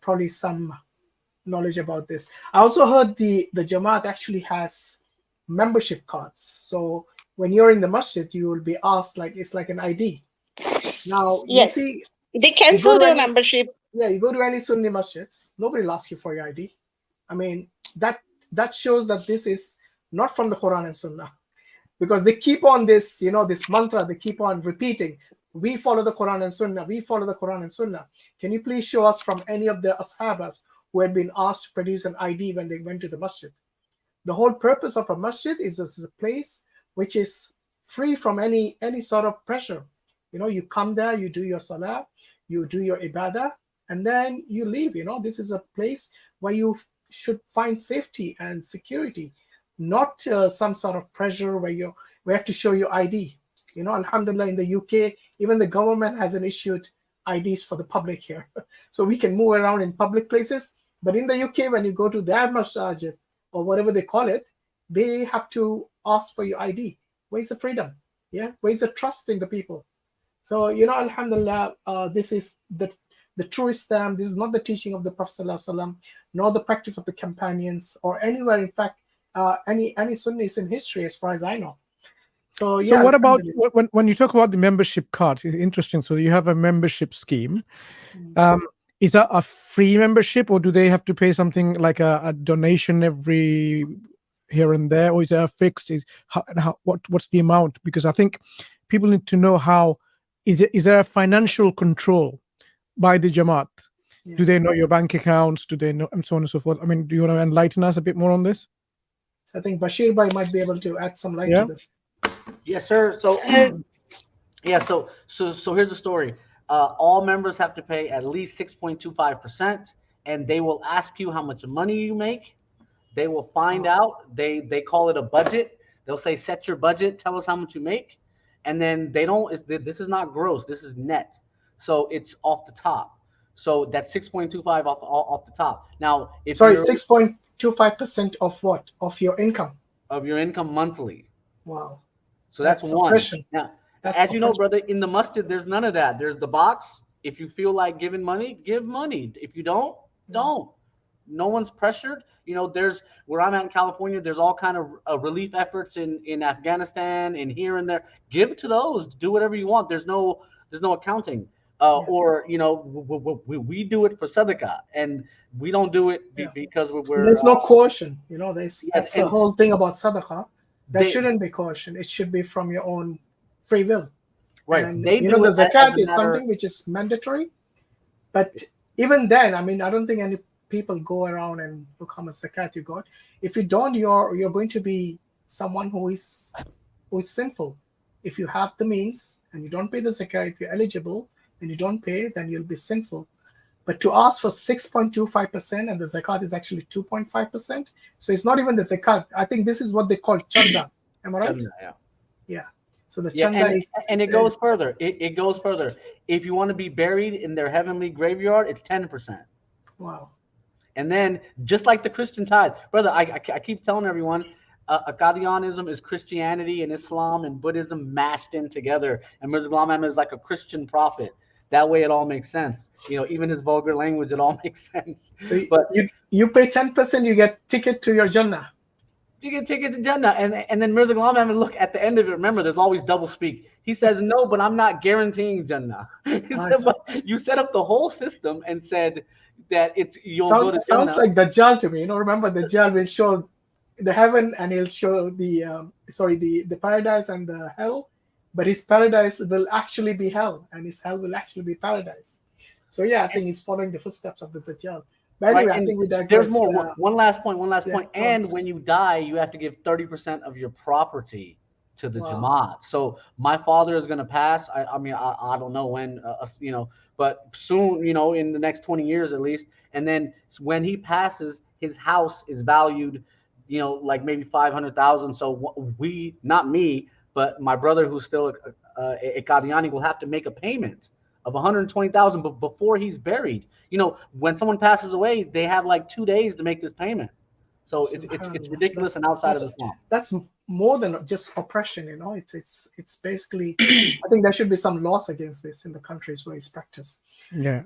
probably some knowledge about this. I also heard the Jamaat actually has membership cards. So when you're in the masjid, you will be asked, like, it's like an ID. Now you Yes, see, they you go cancel to their any membership. yeah, you go to any Sunni masjids, nobody will ask you for your ID. I mean, that shows that this is not from the Quran and Sunnah, because they keep on this, this mantra, they keep on repeating, we follow the Quran and Sunnah, we follow the Quran and Sunnah. Can you please show us from any of the Ashabas who had been asked to produce an ID when they went to the masjid? The whole purpose of a masjid is this is a place which is free from any sort of pressure. You come there, you do your salah, you do your ibadah, and then you leave. This is a place where you should find safety and security, not some sort of pressure where we have to show your ID. Alhamdulillah, in the UK, even the government hasn't issued IDs for the public here. So we can move around in public places. But in the UK, when you go to their masjid or whatever they call it, they have to ask for your ID. Where's the freedom? Yeah, where's the trust in the people? So, alhamdulillah, this is the true Islam. This is not the teaching of the Prophet ﷺ, nor the practice of the companions, or anywhere, in fact, any Sunnis in history, as far as I know. So yeah. So what about when you talk about the membership card? It's interesting. So you have a membership scheme. Is that a free membership, or do they have to pay something like a donation every here and there, or is it a fixed? What's the amount? Because I think people need to know how is there a financial control by the Jamaat? Yeah. Do they know your bank accounts? Do they know, and so on and so forth? I mean, do you want to enlighten us a bit more on this? I think Bashir Bhai might be able to add some light to this. Yes, sir. So so here's the story. All members have to pay at least 6.25%, and they will ask you how much money you make. They will find out. They call it a budget. They'll say, set your budget. Tell us how much you make. And then they don't. This is not gross. This is net. So it's off the top. So that's 6.25 off the top. Now, if 6.25% of what? Of your income? Of your income monthly. Wow. So that's one. Oppression. Now, as you know, brother, in the masjid, there's none of that. There's the box. If you feel like giving money, give money. If you don't, don't. No one's pressured. There's where I'm at in California, there's all kind of relief efforts in Afghanistan and here and there. Give to those. Do whatever you want. There's no accounting. Or we do it for sadaqah, and we don't do it because we're there's no coercion. That's the whole thing about sadaqah. There shouldn't be coercion. It should be from your own free will. Right. And, the zakat is something which is mandatory. But even then, I mean, I don't think any people go around and look how much zakat you got. If you don't, you're going to be someone who is sinful. If you have the means and you don't pay the zakat, if you're eligible and you don't pay, then you'll be sinful. But to ask for 6.25% and the zakat is actually 2.5%, so it's not even the zakat. I think this is what they call chanda. Am I right? Chanda, yeah. Yeah. So the chanda and it goes further. It goes further. If you want to be buried in their heavenly graveyard, it's 10%. Wow. And then just like the Christian tithe, brother, I keep telling everyone, Qadianism is Christianity and Islam and Buddhism mashed in together, and Mirza Ghulam Ahmad is like a Christian prophet. That way, it all makes sense. Even his vulgar language, it all makes sense. So, but you pay 10%, you get ticket to your Jannah. You get ticket to Jannah, and then Mirza Ghulam Ahmad, look at the end of it. Remember, there's always double speak. He says, "No, but I'm not guaranteeing Jannah." He said, but you set up the whole system and said that you'll go to Jannah. Sounds like Dajjal to me. Remember, Dajjal will show the heaven and he'll show the paradise and the hell. But his paradise will actually be hell, and his hell will actually be paradise. So yeah, I think he's following the footsteps of the Dajjal. But anyway, I think we digress. There's more. One last point. And when you die, you have to give 30% of your property to the Jamaat. So my father is going to pass. I mean, I don't know when, but soon, in the next 20 years at least. And then when he passes, his house is valued, like maybe 500,000. So not me, but my brother, who's still a Qadiani, will have to make a payment of 120,000 before he's buried. When someone passes away, they have like 2 days to make this payment. So it's ridiculous and outside of Islam. That's more than just oppression. It's basically. I think there should be some laws against this in the countries where it's practiced. Yeah.